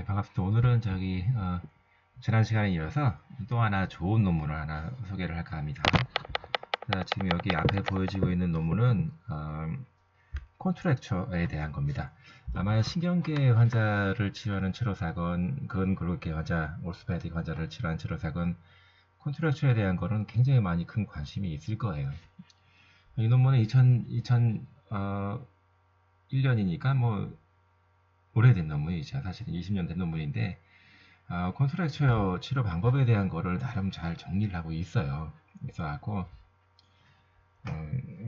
반갑습니다. 오늘은 지난 시간에 이어서 또 하나 좋은 논문을 하나 소개를 할까 합니다. 자, 지금 여기 앞에 보여지고 있는 논문은 콘트랙처에 대한 겁니다. 아마 신경계 환자를 치료하는 치료사건, 근골격계 환자, 오스페디ክ 환자를 치료하는 치료사건, 콘트랙처에 대한 거는 굉장히 많이 큰 관심이 있을 거예요. 이 논문은 2001년이니까 뭐 오래된 논문이죠. 사실은 20년 된 논문인데 콘트랙처 치료 방법에 대한 거를 나름 잘 정리를 하고 있어갖고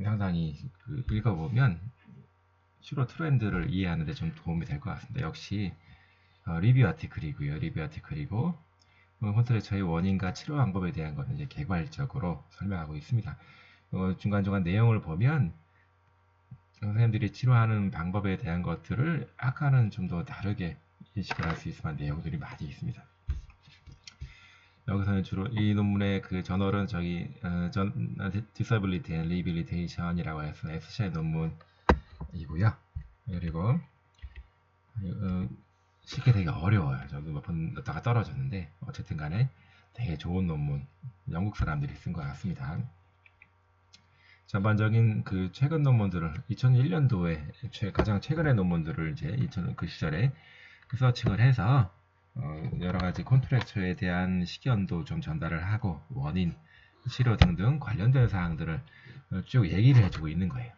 상당히 읽어보면 치료 트렌드를 이해하는 데 좀 도움이 될 것 같습니다. 역시 리뷰 아티클이고 콘트랙처의 원인과 치료 방법에 대한 거는 이제 개괄적으로 설명하고 있습니다. 중간중간 내용을 보면 선생님들이 치료하는 방법에 대한 것들을 아까는 좀 더 다르게 인식을 할 수 있을 만한 내용들이 많이 있습니다. 여기서는 주로 이 논문의 그 저널은 Disability and Rehabilitation이라고 해서 SCI 논문이고요. 그리고 쉽게 되게 어려워요. 저도 몇 번 넣다가 떨어졌는데 어쨌든 간에 되게 좋은 논문, 영국 사람들이 쓴 것 같습니다. 전반적인 그 최근 논문들을 2001년도에 가장 최근의 논문들을 이제 그 시절에 서칭을 해서 여러 가지 콘트랙처에 대한 식견도 좀 전달을 하고 원인, 치료 등등 관련된 사항들을 쭉 얘기를 해주고 있는 거예요.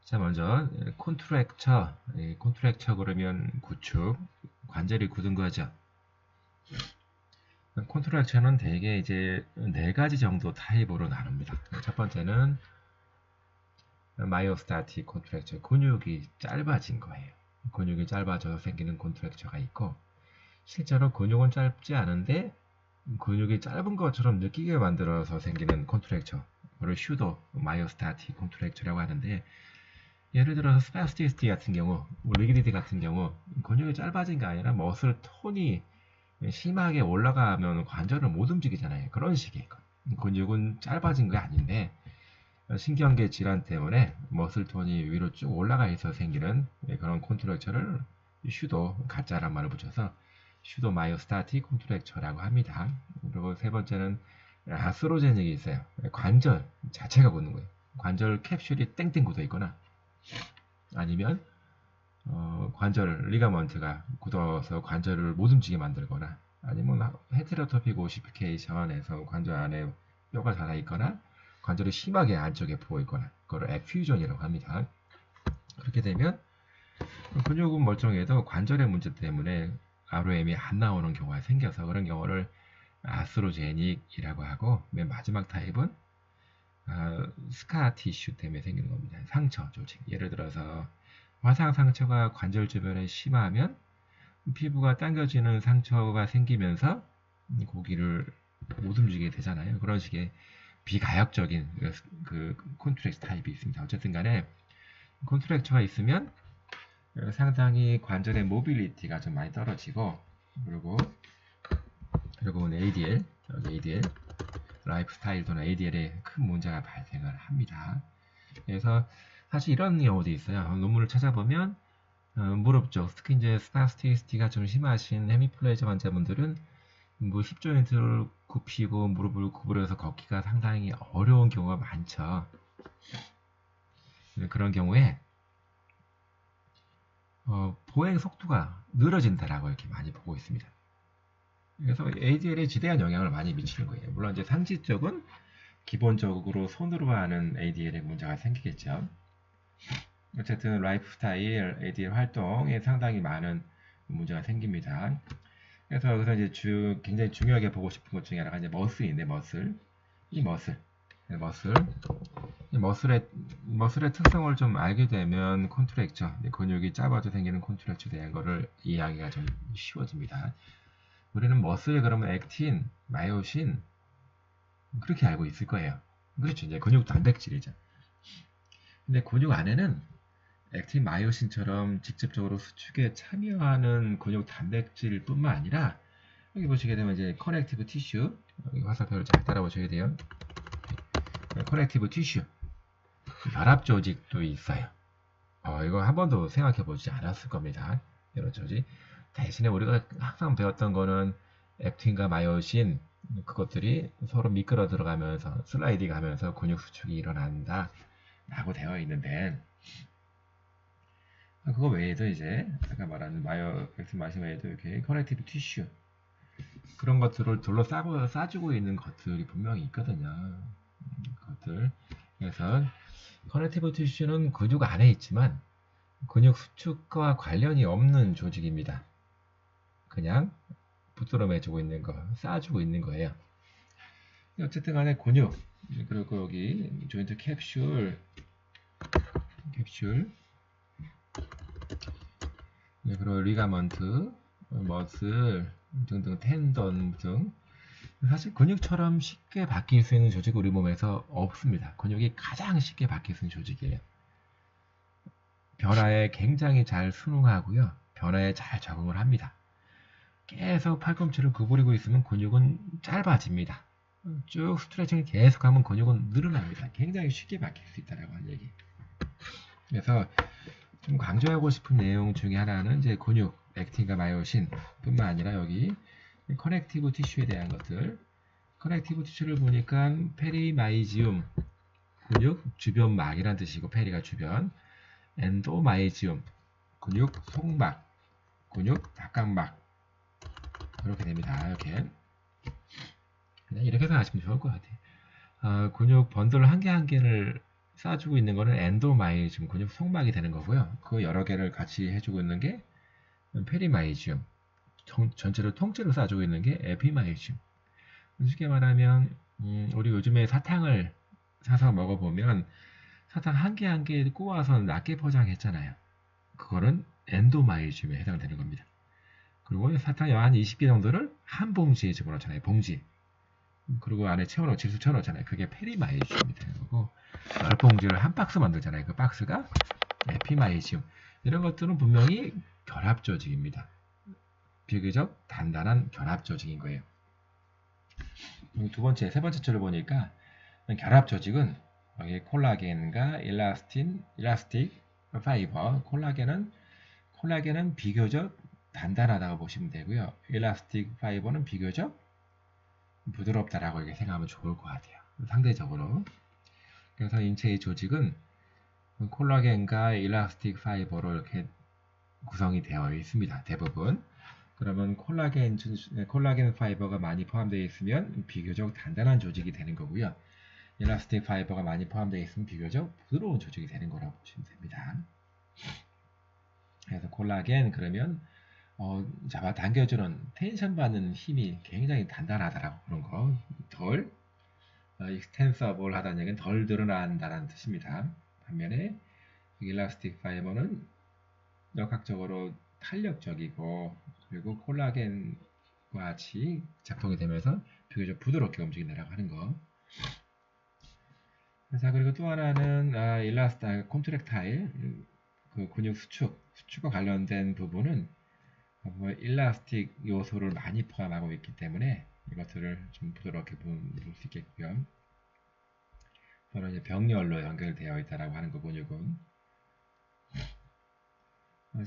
자, 먼저 콘트랙처 그러면 구축, 관절이 굳은 거죠. 콘트랙처는 대개 이제 4가지 정도 타입으로 나눕니다. 첫 번째는 마이오스타틱 콘트랙처, 근육이 짧아진 거예요. 근육이 짧아져서 생기는 콘트랙처가 있고, 실제로 근육은 짧지 않은데 근육이 짧은 것처럼 느끼게 만들어서 생기는 콘트랙처, 그걸 슈도 마이오스타틱 콘트랙처라고 하는데, 예를 들어서 스파스티시티 같은 경우, 리기디티 같은 경우 근육이 짧아진 게 아니라 머슬 톤이 심하게 올라가면 관절을 못 움직이잖아요. 그런 식의 근육은 짧아진 게 아닌데 신경계 질환 때문에 머슬톤이 위로 쭉 올라가 있어 생기는 그런 콘트랙처를 슈도, 가짜란 말을 붙여서 슈도 마이오스타틱 콘트랙처라고 합니다. 그리고 세 번째는 아스로제닉이 있어요. 관절 자체가 굳는 거예요. 관절 캡슐이 땡땡 굳어 있거나 아니면 관절 리가먼트가 굳어서 관절을 못 움직이게 만들거나 아니면 헤테로토픽 오시피케이션에서 관절 안에 뼈가 살아 있거나 관절이 심하게 안쪽에 부어 있거나 그걸 에퓨전이라고 합니다. 그렇게 되면 근육은 멀쩡해도 관절의 문제 때문에 ROM이 안 나오는 경우가 생겨서 그런 경우를 아스로제닉이라고 하고 맨 마지막 타입은 스카 티슈 때문에 생기는 겁니다. 상처 조직. 예를 들어서 화상 상처가 관절 주변에 심하면 피부가 당겨지는 상처가 생기면서 고기를 못 움직이게 되잖아요. 그런 식의 비가역적인 그 콘트랙처 타입이 있습니다. 어쨌든 간에 콘트랙처가 있으면 상당히 관절의 모빌리티가 좀 많이 떨어지고 그리고 ADL, 라이프스타일 또는 ADL에 큰 문제가 발생을 합니다. 그래서 사실 이런 경우도 있어요. 논문을 찾아보면 무릎 쪽, 특히 이제 스파스티시티가 좀 심하신 헤미플레이저 환자분들은 뭐 힙 조인트를 굽히고 무릎을 구부려서 걷기가 상당히 어려운 경우가 많죠. 그런 경우에 보행 속도가 느려진다라고 이렇게 많이 보고 있습니다. 그래서 ADL에 지대한 영향을 많이 미치는 거예요. 물론 이제 상지 쪽은 기본적으로 손으로 하는 ADL에 문제가 생기겠죠. 어쨌든 라이프스타일 ADL 활동에 상당히 많은 문제가 생깁니다. 그래서 여기서 이제 굉장히 중요하게 보고 싶은 것 중에 하나가 이제 머슬인데 이 머슬의 특성을 좀 알게 되면 콘트랙처, 근육이 짧아져 생기는 콘트랙처에 대한 거를 이해하기가 좀 쉬워집니다. 우리는 머슬에 그러면 액틴, 마이오신 그렇게 알고 있을 거예요. 그렇죠. 이제 근육 단백질이죠. 근데 근육 안에는 액틴 마이오신처럼 직접적으로 수축에 참여하는 근육 단백질 뿐만 아니라 여기 보시게 되면 이제 커넥티브 티슈, 여기 화살표를 잘 따라보셔야 돼요. 커넥티브 티슈, 결합 조직도 있어요. 이거 한 번도 생각해 보지 않았을 겁니다. 이런 조직. 대신에 우리가 항상 배웠던 거는 액틴과 마요신 그것들이 서로 미끄러 들어가면서 슬라이딩 하면서 근육 수축이 일어난다 라고 되어 있는데, 그거 외에도 이제 아까 말한 액틴 마요신 외에도 이렇게 커넥티브 티슈 그런 것들을 둘러싸고 싸주고 있는 것들이 분명히 있거든요. 것들. 그래서 커넥티브 티슈는 근육 안에 있지만 근육 수축과 관련이 없는 조직입니다. 그냥 붙들어 매주고 있는 거, 쌓아주고 있는 거예요. 어쨌든 간에 근육, 그리고 여기 조인트 캡슐, 그리고 리가먼트, 머슬 등등 텐던 등 사실 근육처럼 쉽게 바뀔 수 있는 조직 우리 몸에서 없습니다. 근육이 가장 쉽게 바뀔 수 있는 조직이에요. 변화에 굉장히 잘 순응하고요. 변화에 잘 적응을 합니다. 계속 팔꿈치를 구부리고 있으면 근육은 짧아집니다. 쭉 스트레칭을 계속하면 근육은 늘어납니다. 굉장히 쉽게 바뀔 수 있다라고 하는 얘기. 그래서 좀 강조하고 싶은 내용 중에 하나는 이제 근육, 액틴과 마요신 뿐만 아니라 여기 커넥티브 티슈에 대한 것들. 커넥티브 티슈를 보니까 페리마이지움, 근육 주변막이라는 뜻이고 페리가 주변, 엔도마이지움, 근육 속막, 근육 바깥막 이렇게 됩니다. 이렇게 그냥 이렇게 생각하시면 좋을 것 같아요. 근육 번들 한 개 한 개를 쌓아주고 있는 거는 엔도마이지움, 근육 속막이 되는 거고요. 그 여러 개를 같이 해주고 있는 게 페리마이지움, 전체를 통째로 쌓아주고 있는 게 에피마이지움. 쉽게 말하면 우리 요즘에 사탕을 사서 먹어보면 사탕 한 개 한 개 꼬아서 낮게 포장했잖아요. 그거는 엔도마이즘에 해당되는 겁니다. 그리고 사탕 한 20개 정도를 한 봉지에 집어넣잖아요. 봉지. 그리고 안에 질소 채워넣잖아요. 그게 페리마이즘이 되는 거고, 10봉지를 한 박스 만들잖아요. 그 박스가 에피마이즘. 이런 것들은 분명히 결합 조직입니다. 비교적 단단한 결합 조직인 거예요. 세 번째 줄을 보니까 결합 조직은 여기 콜라겐과 일라스틱 파이버, 콜라겐은 비교적 단단하다고 보시면 되고요. 일라스틱 파이버는 비교적 부드럽다라고 이렇게 생각하면 좋을 것 같아요. 상대적으로. 그래서 인체의 조직은 콜라겐과 일라스틱 파이버로 이렇게 구성이 되어 있습니다. 대부분. 그러면 콜라겐 파이버가 많이 포함되어 있으면 비교적 단단한 조직이 되는 거고요. 일라스틱 파이버가 많이 포함되어 있으면 비교적 부드러운 조직이 되는 거라고 보시면 됩니다. 그래서 콜라겐 그러면 잡아당겨주는 텐션 받는 힘이 굉장히 단단하다라고 그런 거. 덜 익스텐서블 하다는 얘기는 덜 드러난다는 뜻입니다. 반면에 일라스틱 파이버는 역학적으로 탄력적이고 그리고 콜라겐과 같이 작동이 되면서 비교적 부드럽게 움직인다라고 하는 거. 자, 그리고 또 하나는 콘트랙타일, 그 근육 수축과 관련된 부분은 일라스틱 요소를 많이 포함하고 있기 때문에 이것들을 좀 부드럽게 볼 수 있겠고요. 서로 이제 병렬로 연결되어 있다라고 하는 거 근육은.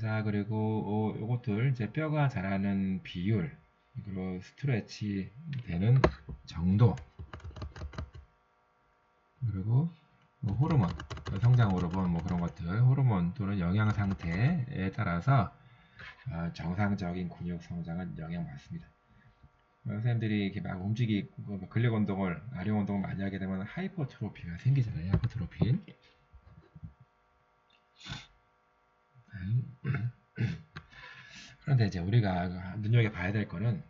자, 그리고 요것들 이제 뼈가 자라는 비율, 그리고 스트레치 되는 정도, 그리고 호르몬, 성장 호르몬 그런 것들, 호르몬 또는 영양 상태에 따라서 정상적인 근육 성장은 영향받습니다. 선생님들이 이렇게 막 움직이고 근력 운동을, 아령 운동을 많이 하게 되면 하이퍼트로피가 생기잖아요. 하이퍼트로피. 그런데 이제 우리가 눈여겨봐야 될 거는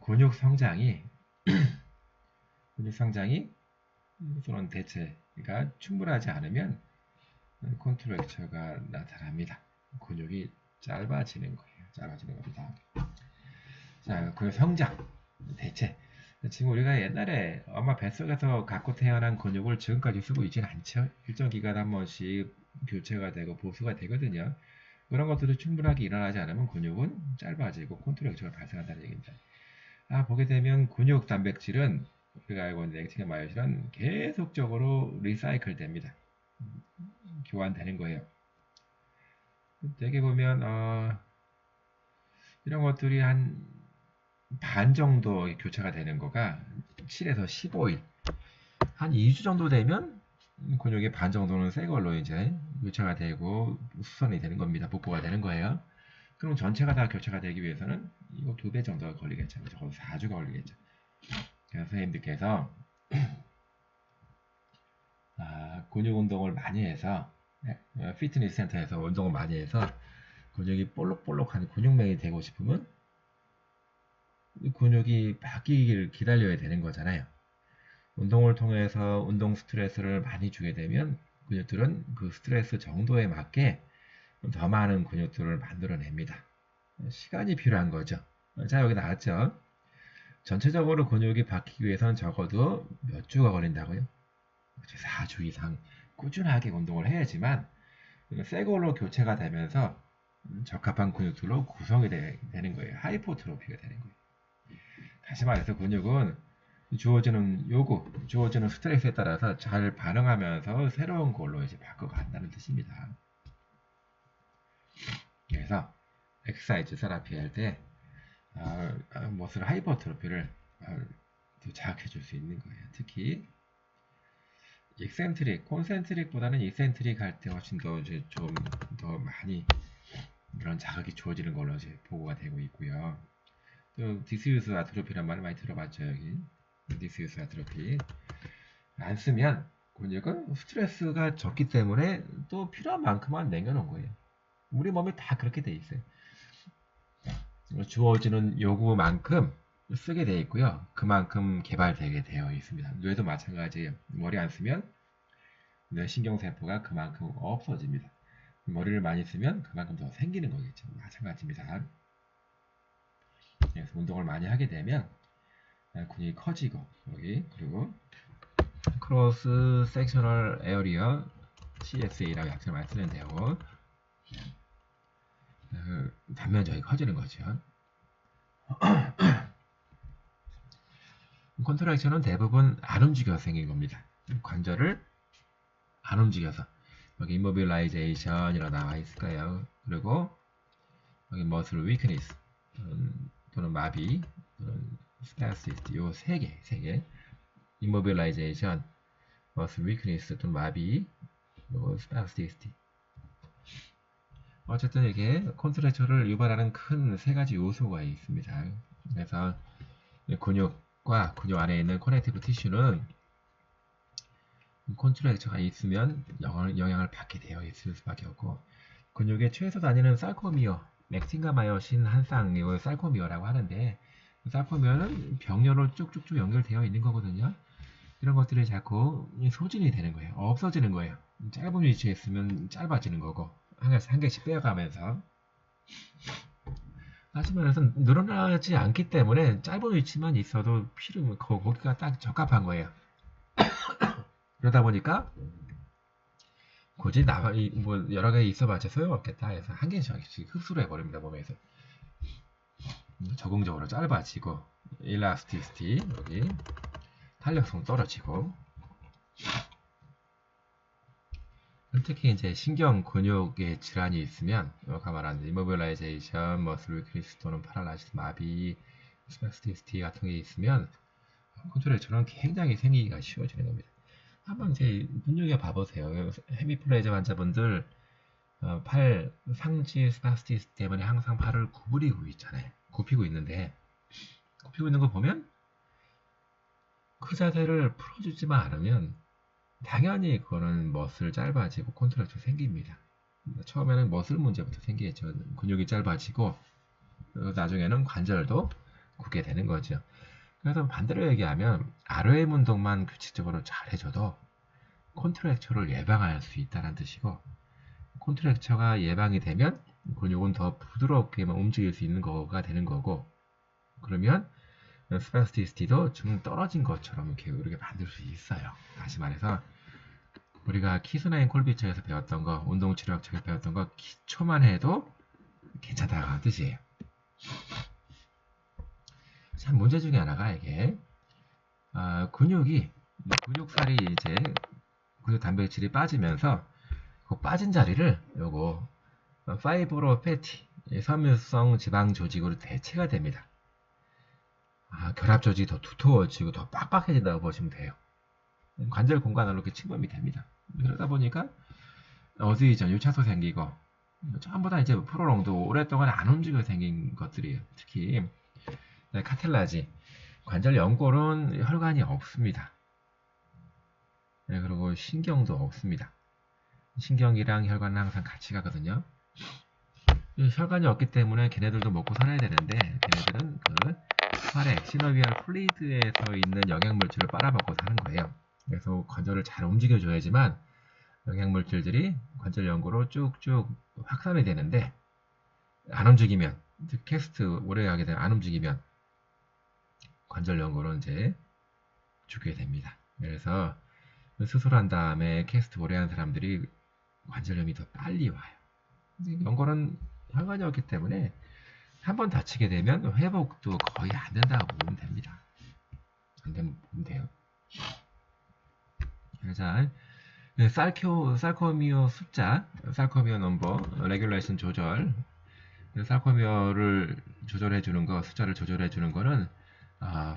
근육 성장이 또는 대체가 충분하지 않으면 콘트랙처가 나타납니다. 근육이 짧아지는 거예요. 짧아지는 겁니다. 자, 그 성장, 대체. 지금 우리가 옛날에 엄마 뱃속에서 갖고 태어난 근육을 지금까지 쓰고 있지는 않죠. 일정 기간 한 번씩 교체가 되고 보수가 되거든요. 그런 것들이 충분하게 일어나지 않으면 근육은 짧아지고 콘트랙처가 발생한다는 얘기입니다. 보게 되면 근육 단백질은 우리가 알고 있는 액틴과 마요신은 계속적으로 리사이클 됩니다. 교환되는 거예요. 되게 보면 이런 것들이 한 반 정도 교차가 되는 거가 7에서 15일, 한 2주 정도 되면 근육의 반 정도는 새 걸로 이제 교차가 되고 수선이 되는 겁니다. 복구가 되는 거예요. 그럼 전체가 다 교차가 되기 위해서는 이거 2배 정도가 걸리겠죠. 적어도 4주가 걸리겠죠. 그래서 선생님들께서 근육 운동을 많이 해서 피트니스 센터에서 운동을 많이 해서 근육이 볼록볼록한 근육맨이 되고 싶으면 근육이 바뀌기를 기다려야 되는 거잖아요. 운동을 통해서 운동 스트레스를 많이 주게 되면 근육들은 그 스트레스 정도에 맞게 더 많은 근육들을 만들어냅니다. 시간이 필요한 거죠. 자, 여기 나왔죠. 전체적으로 근육이 바뀌기 위해서는 적어도 몇 주가 걸린다고요? 4주 이상 꾸준하게 운동을 해야지만 새 걸로 교체가 되면서 적합한 근육들로 구성이 되는 거예요. 하이포트로피가 되는 거예요. 다시 말해서 근육은 주어지는 요구, 주어지는 스트레스에 따라서 잘 반응하면서 새로운 걸로 이제 바꿔간다는 뜻입니다. 그래서 엑서사이즈 세라피 할 때 머슬 하이퍼트로피를 자극해 줄 수 있는 거예요. 특히 익센트릭, 콘센트릭보다는 이센트릭 할 때 훨씬 더 이제 좀 더 많이 그런 자극이 주어지는 걸로 이제 보고가 되고 있고요. 또 디스유스 아트로피란 말을 많이 들어봤죠. 여기 디스유스 아트로피 안 쓰면 근육은 스트레스가 적기 때문에 또 필요한 만큼만 남겨놓은 거예요. 우리 몸이 다 그렇게 돼 있어요. 주어지는 요구만큼 쓰게 되어 있고요. 그만큼 개발되게 되어 있습니다. 뇌도 마찬가지예요. 머리 안 쓰면 뇌 신경세포가 그만큼 없어집니다. 머리를 많이 쓰면 그만큼 더 생기는 거겠죠. 마찬가지입니다. 그래서 운동을 많이 하게 되면 근육이 커지고 여기 그리고 크로스 섹셔널 에어리어 CSA라고 약자를 많이 쓰는데요. 단면적이 커지는 거죠. 컨트랙션은 대부분 안 움직여서 생긴 겁니다. 관절을 안 움직여서 여기 immobilization이라고 나와 있을 거예요. 그리고 여기 muscle weakness 또는 마비 또는 spasticity 요 세 개 immobilization, muscle weakness 또는 마비 그리고 spasticity 어쨌든 이게 컨트랙션을 유발하는 큰 세 가지 요소가 있습니다. 그래서 근육과 근육 안에 있는 커넥티브 티슈는 컨트랙처가 있으면 영향을 받게 되어 있을 수밖에 없고 근육의 최소 단위는 살코미어, 맥틴과 마요신 한 쌍을 살코미어라고 하는데 살코미어는 병렬로 쭉쭉쭉 연결되어 있는 거거든요. 이런 것들이 자꾸 소진이 되는 거예요. 없어지는 거예요. 짧은 위치에 있으면 짧아지는 거고 한 개씩 빼어가면서 하지만 그래서 늘어나지 않기 때문에 짧은 위치만 있어도 필요 거기가 딱 적합한 거예요. 그러다 보니까 굳이 뭐 여러 개 있어봤자 소용없겠다 해서 한 개씩 흡수를 해버립니다. 몸에서 적응적으로 짧아지고 일라스티시티 여기 탄력성 떨어지고 특히 이제 신경 근육의 질환이 있으면 아까 말한 immobilization, muscle weakness 또는 paralysis 마비, spasticity 같은 게 있으면 컨트롤처럼 굉장히 생기기가 쉬워지는 겁니다. 한번 제 눈여겨 봐보세요. 헤미플레이저 환자분들 팔 상지 스파스티스 때문에 항상 팔을 구부리고 있잖아요. 굽히고 있는데 굽히고 있는 거 보면 그 자세를 풀어주지만 않으면 당연히 그거는 머슬 짧아지고 컨트랙션 생깁니다. 처음에는 머슬 문제부터 생기겠죠. 근육이 짧아지고 나중에는 관절도 굳게 되는 거죠. 그래서 반대로 얘기하면 RM 운동만 규칙적으로 잘 해줘도 콘트랙처를 예방할 수 있다는 뜻이고 콘트랙처가 예방이 되면 근육은 더 부드럽게만 움직일 수 있는 거가 되는 거고 그러면 스파스티시티도 좀 떨어진 것처럼 이렇게 만들 수 있어요. 다시 말해서 우리가 키스나인 콜비처에서 배웠던 거 운동치료학책에서 배웠던 거 기초만 해도 괜찮다는 뜻이에요. 참 문제 중에 하나가 이게 근육살이 이제 근육 단백질이 빠지면서 그 빠진 자리를 요거 파이브로 패티 섬유성 지방 조직으로 대체가 됩니다. 결합 조직이 더 두터워지고 더 빡빡해진다고 보시면 돼요. 관절 공간으로 이렇게 침범이 됩니다. 그러다 보니까 어드이전, 유차소 생기고 전부 다 이제 프로롱도 오랫동안 안 움직여 생긴 것들이에요. 특히 카틸라지, 관절 연골은 혈관이 없습니다. 그리고 신경도 없습니다. 신경이랑 혈관은 항상 같이 가거든요. 혈관이 없기 때문에 걔네들도 먹고 살아야 되는데 걔네들은 그 혈액, 시너비얼 플루이드에서 있는 영양물질을 빨아먹고 사는 거예요. 그래서 관절을 잘 움직여줘야지만 영양물질들이 관절 연골로 쭉쭉 확산이 되는데 안 움직이면, 캐스트 오래 하게 되면 안 움직이면 관절 연골은 이제 죽게 됩니다. 그래서 수술한 다음에 캐스트 오래 한 사람들이 관절염이 더 빨리 와요. 연골은 혈관이 없기 때문에 한번 다치게 되면 회복도 거의 안 된다고 보면 됩니다. 안 되면 보면 돼요. 자, 살코미어 숫자, 살코미어 넘버, 레귤레이션 조절, 살코미어를 조절해주는 거, 숫자를 조절해주는 거는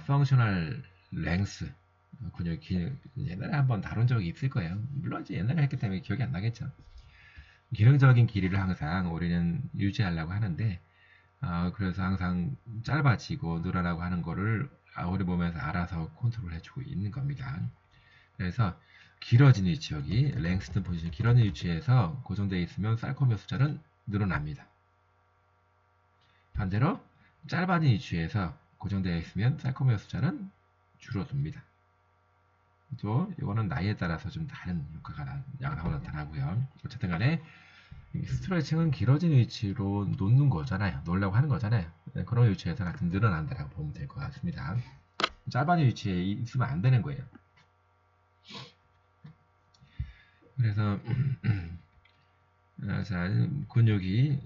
펑셔널 랭스, 근육 옛날에 한번 다룬 적이 있을 거예요. 물론 이제 옛날에 했기 때문에 기억이 안 나겠죠. 기능적인 길이를 항상 우리는 유지하려고 하는데 그래서 항상 짧아지고 늘어나고 하는 거를 우리 몸에서 알아서 컨트롤 해주고 있는 겁니다. 그래서 길어진 위치, 여기 랭스튼 포지션 길어진 위치에서 고정되어 있으면 살코미어 숫자는 늘어납니다. 반대로 짧아진 위치에서 고정되어 있으면 살코미어 숫자는 줄어듭니다. 또 이거는 나이에 따라서 좀 다른 효과가 나타나고요. 어쨌든 간에 스트레칭은 길어진 위치로 놓는 거잖아요. 놓으려고 하는 거잖아요. 그런 위치에서 가끔 늘어난다고 보면 될 것 같습니다. 짧은 위치에 있으면 안 되는 거예요. 그래서 자, 근육이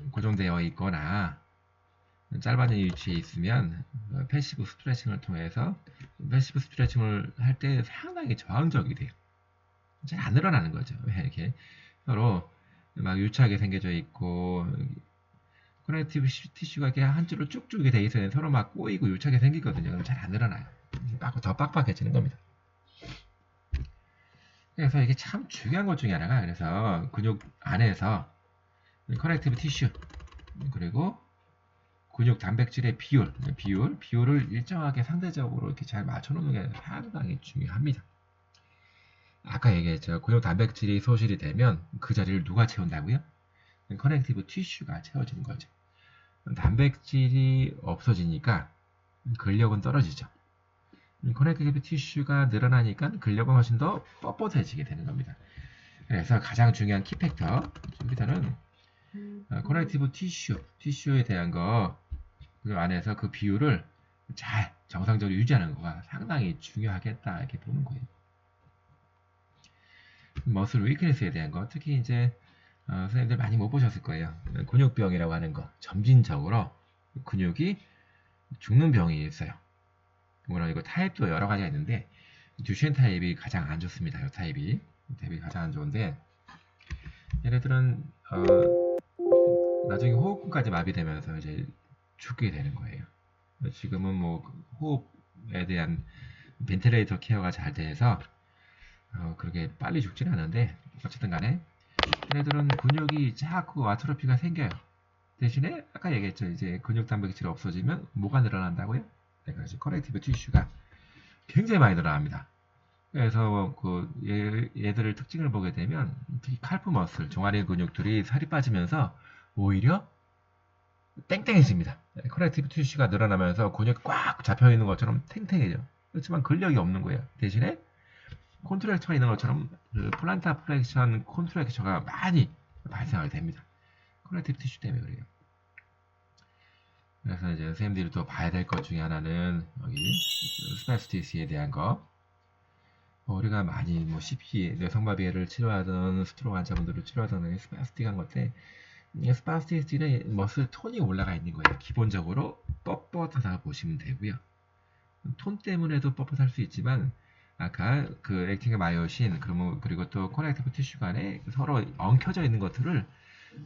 고정되어 있거나 짧은 위치에 있으면 패시브 스트레칭을 통해서 패시브 스트레칭을 할 때 상당히 저항적이 돼요. 잘 안 늘어나는 거죠. 이렇게 서로 막 유착이 생겨져 있고 커넥티브 티슈가 이렇게 한 줄로 쭉쭉 돼 있어요. 서로 막 꼬이고 유착이 생기거든요. 그럼 잘 안 늘어나요. 더 빡빡해지는 겁니다. 그래서 이게 참 중요한 것 중에 하나가, 그래서 근육 안에서 커넥티브 티슈 그리고 근육 단백질의 비율을 일정하게 상대적으로 이렇게 잘 맞춰놓는 게 상당히 중요합니다. 아까 얘기했죠. 근육 단백질이 소실이 되면 그 자리를 누가 채운다고요? 커넥티브 티슈가 채워지는 거죠. 단백질이 없어지니까 근력은 떨어지죠. 커넥티브 티슈가 늘어나니까 근력은 훨씬 더 뻣뻣해지게 되는 겁니다. 그래서 가장 중요한 키팩터, 여기서는 커넥티브 티슈에 대한 거, 그 안에서 그 비율을 잘 정상적으로 유지하는 거가 상당히 중요하겠다 이렇게 보는 거예요. 머슬 위크니스에 대한 거, 특히 이제 선생님들 많이 못 보셨을 거예요. 근육병이라고 하는 거, 점진적으로 근육이 죽는 병이 있어요. 물론 이거 타입도 여러 가지가 있는데 듀셴 타입이 가장 안 좋습니다. 이 타입이 가장 안 좋은데, 얘네들은 나중에 호흡근까지 마비되면서 이제 죽게 되는 거예요. 지금은 뭐 호흡에 대한 벤틸레이터 케어가 잘 돼서 그렇게 빨리 죽지는 않은데, 어쨌든 간에 얘네들은 근육이 자꾸 아트로피가 생겨요. 대신에 아까 얘기했죠. 이제 근육 단백질이 없어지면 뭐가 늘어난다고요? 그래서 커넥티브 티슈가 굉장히 많이 늘어납니다. 그래서 얘들을 특징을 보게 되면 특히 칼프 머슬, 종아리 근육들이 살이 빠지면서 오히려 땡땡해집니다. 커넥티브 티슈가 늘어나면서 근육이 꽉 잡혀 있는 것처럼 탱탱해져. 그렇지만 근력이 없는 거예요. 대신에 콘트랙처가 있는 것처럼 플란타 플렉션 콘트랙처가 많이 발생하게 됩니다. 커넥티브 티슈 때문에 그래요. 그래서 이제 선생님들이 또 봐야 될 것 중에 하나는 여기 스파스티시에 대한 거. 우리가 많이 뭐 CP, 뇌성마비를 치료하던 스트로크 환자분들을 치료하던 스파스틱한 건데, 스파스티시는 머슬 톤이 올라가 있는 거예요. 기본적으로 뻣뻣하다고 보시면 되고요. 톤 때문에도 뻣뻣할 수 있지만, 아까 그 액틴과 마이오신, 그리고 또 커넥티브 티슈 간에 서로 엉켜져 있는 것들을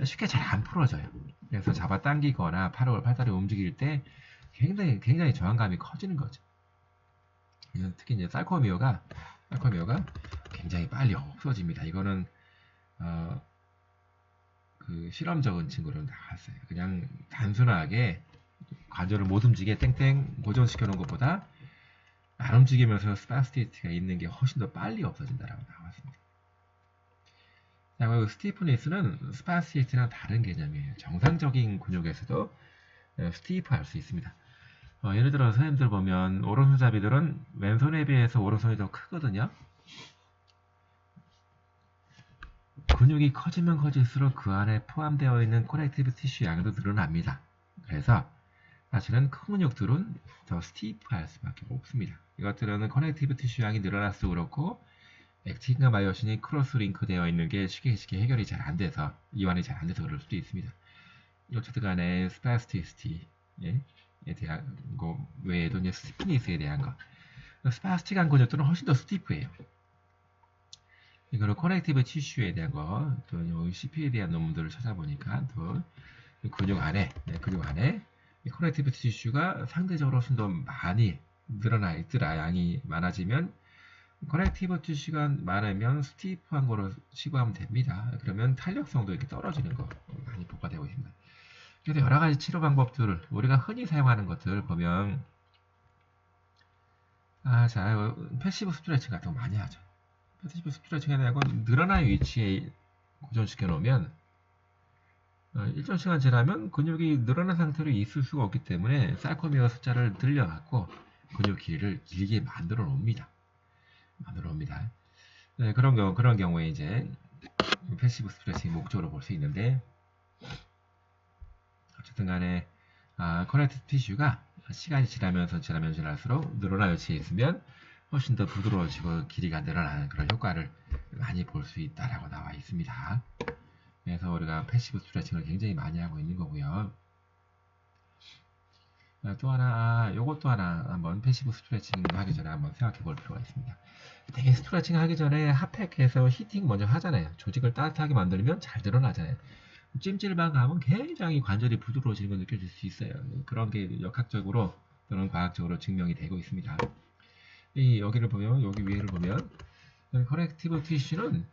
쉽게 잘 안 풀어져요. 그래서 잡아당기거나 팔다리 움직일 때 굉장히 저항감이 커지는 거죠. 특히 이제 살코미어가 굉장히 빨리 없어집니다. 이거는 그 실험적인 친구로 나왔어요. 그냥 단순하게 관절을 못 움직이게 땡땡 고정시켜 놓은 것보다 안 움직이면서 스파스티티가 있는 게 훨씬 더 빨리 없어진다라고 나왔습니다. 자, 그리고 스티프니스는 스파스티티랑 다른 개념이에요. 정상적인 근육에서도 스티프할 수 있습니다. 예를 들어 선생님들 보면 오른손잡이들은 왼손에 비해서 오른손이 더 크거든요. 근육이 커지면 커질수록 그 안에 포함되어 있는 커넥티브 티슈 양도 늘어납니다. 그래서 사실은 큰 근육들은 더 스티프할 수밖에 없습니다. 이것들은 커넥티브 티슈 양이 늘어날수록 그렇고 액틴과 마이오신이 크로스 링크 되어 있는 게 쉽게 해결이 잘 안 돼서 이완이 잘 안 돼서 그럴 수도 있습니다. 어쨌든 간에 스파스티시티에 대한 거 외에도 이제 스티프니스에 대한 거 스파스틱한 근육들은 훨씬 더 스티프해요. 이거는 커넥티브 티슈에 대한 거, 또 CP에 대한 논문들을 찾아보니까 또 근육 안에 커넥티브 티슈가 상대적으로 훨씬 더 많이 늘어나 있더라. 양이 많아지면 커넥티브 티슈가 많으면 스티프한 거로 치부하면 됩니다. 그러면 탄력성도 이렇게 떨어지는 거 많이 보고가 되고 있습니다. 그래서 여러 가지 치료 방법들을 우리가 흔히 사용하는 것들을 보면 자, 패시브 스트레칭 같은 거 많이 하죠. 패시브 스트레칭에 대한 건 늘어난 위치에 고정시켜 놓으면 일정 시간 지나면 근육이 늘어난 상태로 있을 수가 없기 때문에 살코미어 숫자를 늘려갖고 근육 길이를 길게 만들어 놓습니다. 네, 그런 경우에 이제 패시브 스트레칭 목적으로 볼 수 있는데 어쨌든 간에 커넥티브 티슈가 시간이 지날수록 늘어난 위치에 있으면 훨씬 더 부드러워지고 길이가 늘어나는 그런 효과를 많이 볼 수 있다라고 나와 있습니다. 그래서 우리가 패시브 스트레칭을 굉장히 많이 하고 있는 거고요. 또 하나, 요것도 하나 한번 패시브 스트레칭 하기 전에 한번 생각해 볼 필요가 있습니다. 되게 스트레칭 하기 전에 핫팩해서 히팅 먼저 하잖아요. 조직을 따뜻하게 만들면 잘 늘어나잖아요. 찜질방 가면 굉장히 관절이 부드러워지는 걸 느껴질 수 있어요. 그런 게 역학적으로 또는 과학적으로 증명이 되고 있습니다. 여기를 보면, 여기 위를 보면, 커넥티브 티슈는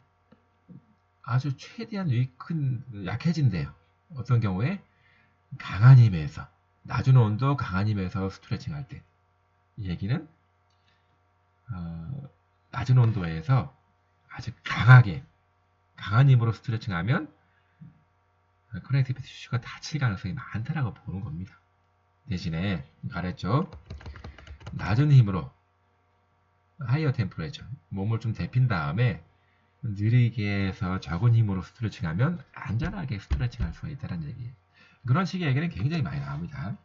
아주 최대한 약해진대요. 어떤 경우에 강한 힘에서, 낮은 온도 강한 힘에서 스트레칭 할 때. 이 얘기는, 낮은 온도에서 아주 강한 힘으로 스트레칭 하면, 커넥티브 티슈가 다칠 가능성이 많다라고 보는 겁니다. 대신에, 가랬죠? 낮은 힘으로, 하이어 템퍼레처, 몸을 좀 데핀 다음에 느리게 해서 적은 힘으로 스트레칭하면 안전하게 스트레칭할 수가 있다는 얘기예요. 그런 식의 얘기는 굉장히 많이 나옵니다.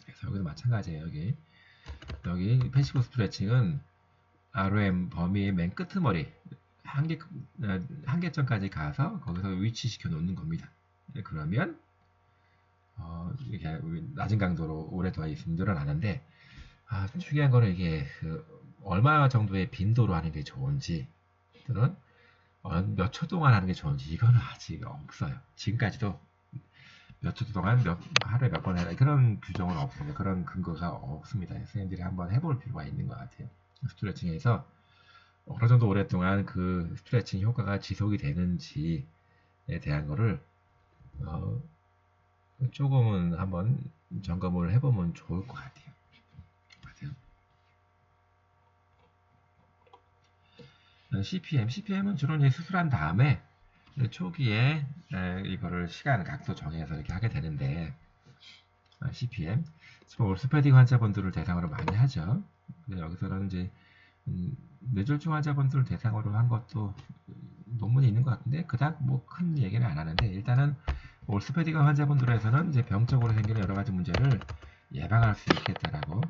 그래서 여기도 마찬가지예요. 여기 패시브 스트레칭은 ROM 범위의 맨 끄트머리 한계점까지 가서 거기서 위치시켜 놓는 겁니다. 그러면 이렇게 낮은 강도로 오랫동안 있으면 늘어나는데 중요한 거는 이게 얼마 정도의 빈도로 하는 게 좋은지 또는 몇 초 동안 하는 게 좋은지 이거는 아직 없어요. 지금까지도 몇 초 동안 하루에 몇 번 해라 그런 규정은 없습니다. 그런 근거가 없습니다. 선생님들이 한번 해볼 필요가 있는 것 같아요. 스트레칭에서 어느 정도 오랫동안 그 스트레칭 효과가 지속이 되는지에 대한 거를 조금은 한번 점검을 해보면 좋을 것 같아요. CPM은 주로 이제 수술한 다음에 초기에 이거를 시간 각도 정해서 이렇게 하게 되는데 CPM 주로 올스패딩 환자분들을 대상으로 많이 하죠. 근데 여기서는 이제 뇌졸중 환자분들을 대상으로 한 것도 논문이 있는 것 같은데 그닥 뭐 큰 얘기는 안 하는데 일단은 올스패딩 환자분들에서는 이제 병적으로 생기는 여러 가지 문제를 예방할 수 있겠다라고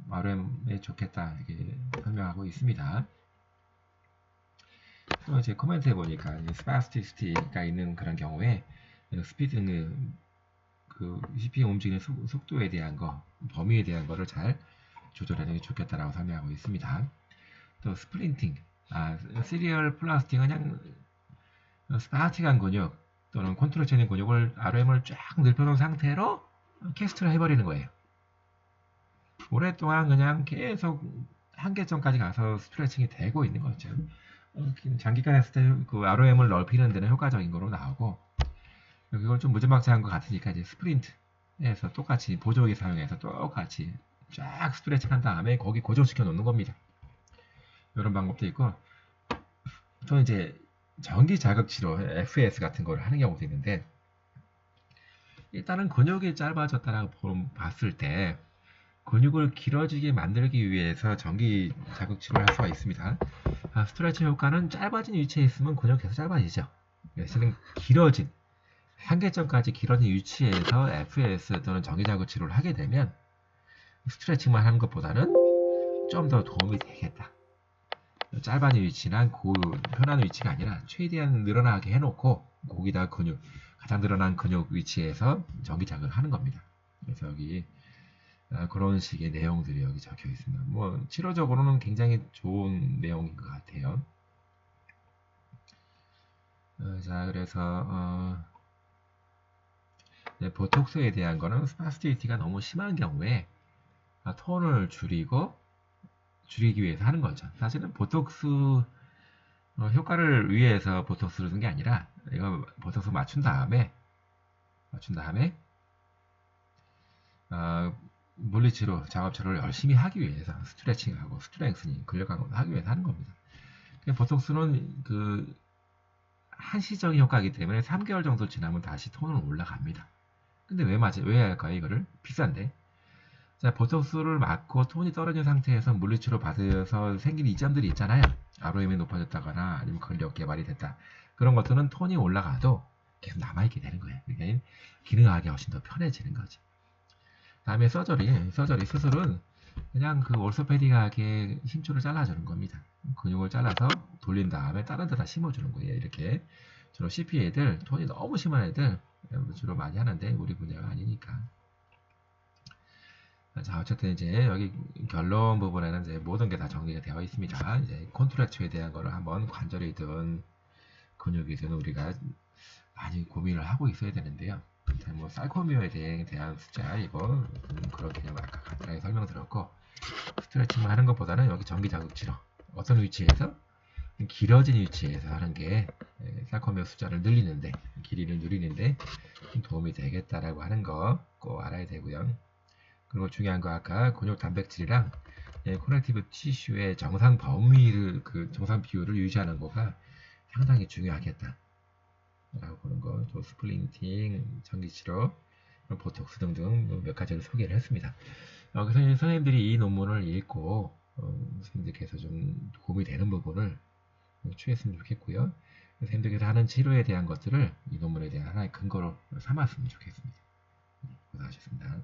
RM에 좋겠다 이렇게 설명하고 있습니다. 또 이제 코멘트해 보니까 스파스티시티가 있는 그런 경우에 스피드는 그 CPM 움직이는 속도에 대한 거, 범위에 대한 거를 잘 조절하는 게 좋겠다라고 설명하고 있습니다. 또 스플린팅, 시리얼 플라스틱은 그냥 스파스틱한 근육, 또는 콘트랙처에 있는 근육을 ROM을 쫙 넓혀놓은 상태로 캐스트를 해버리는 거예요. 오랫동안 그냥 계속 한계점까지 가서 스트레칭이 되고 있는 거죠. 장기간 했을 때 그 ROM을 넓히는 데는 효과적인 거로 나오고, 이건 좀 무지막지한 것 같으니까 이제 스프린트에서 똑같이 보조기 사용해서 똑같이 쫙 스트레칭 한 다음에 거기 고정시켜 놓는 겁니다. 이런 방법도 있고, 또 이제 전기 자극 치료 FS 같은 걸 하는 경우도 있는데, 일단은 근육이 짧아졌다라고 봤을 때 근육을 길어지게 만들기 위해서 전기 자극 치료를 할 수가 있습니다. 스트레치 효과는 짧아진 위치에 있으면 근육이 계속 짧아지죠. 사실은 길어진 한계점까지 길어진 위치에서 FS 또는 전기 자극 치료를 하게 되면 스트레칭만 하는 것보다는 좀 더 도움이 되겠다. 짧아진 위치나 편한 위치가 아니라 최대한 늘어나게 해놓고 거기다 근육, 가장 늘어난 근육 위치에서 전기 자극을 하는 겁니다. 그래서 여기 그런 식의 내용들이 여기 적혀 있습니다. 뭐 치료적으로는 굉장히 좋은 내용인 것 같아요. 자, 그래서 네, 보톡스에 대한 거는 스파스티티가 너무 심한 경우에 톤을 줄이기 위해서 하는 거죠. 사실은 보톡스 효과를 위해서 보톡스를 쓴 게 아니라 이거 보톡스 맞춘 다음에 물리치료 작업치료를 열심히 하기 위해서 스트레칭하고 스트렝스닝 근력 강화를 하기 위해서 하는 겁니다. 보톡스는 그 한시적인 효과이기 때문에 3개월 정도 지나면 다시 톤은 올라갑니다. 근데 왜 할까요? 이거를 비싼데. 자, 보톡스를 맞고 톤이 떨어진 상태에서 물리치료 받아서 생긴 이점들이 있잖아요. ROM이 높아졌다거나 아니면 근력 개발이 됐다. 그런 것들은 톤이 올라가도 계속 남아있게 되는 거예요. 그러니까 기능하기 훨씬 더 편해지는 거지. 다음에 서저리 수술은 그냥 그 올소페디하게 힘줄을 잘라주는 겁니다. 근육을 잘라서 돌린 다음에 다른 데다 심어주는 거예요. 이렇게 주로 CP 애들, 톤이 너무 심한 애들 주로 많이 하는데 우리 분야가 아니니까. 자, 어쨌든 이제 여기 결론 부분에는 이제 모든 게 다 정리가 되어 있습니다. 이제 콘트랙처에 대한 거를 한번 관절이든 근육이든 우리가 많이 고민을 하고 있어야 되는데요. 뭐 살코미어에 대한 숫자 이거 그렇게 아까 간단하게 설명드렸고, 스트레칭만 하는 것보다는 여기 전기 자극 치료 어떤 위치에서 길어진 위치에서 하는 게 살코미어 숫자를 늘리는데 길이를 늘리는데 도움이 되겠다라고 하는 거 꼭 알아야 되고요. 그리고 중요한 거 아까 근육 단백질이랑 코넥티브 티슈의 정상 범위를 정상 비율을 유지하는 거가 상당히 중요하겠다 라고 보는 거. 또 스플린팅, 전기치료, 보톡스 등등 몇 가지를 소개를 했습니다. 그래서 선생님들이 이 논문을 읽고 선생님들께서 좀 도움이 되는 부분을 취했으면 좋겠고요. 선생님들께서 하는 치료에 대한 것들을 이 논문에 대한 하나의 근거로 삼았으면 좋겠습니다. 고생하셨습니다.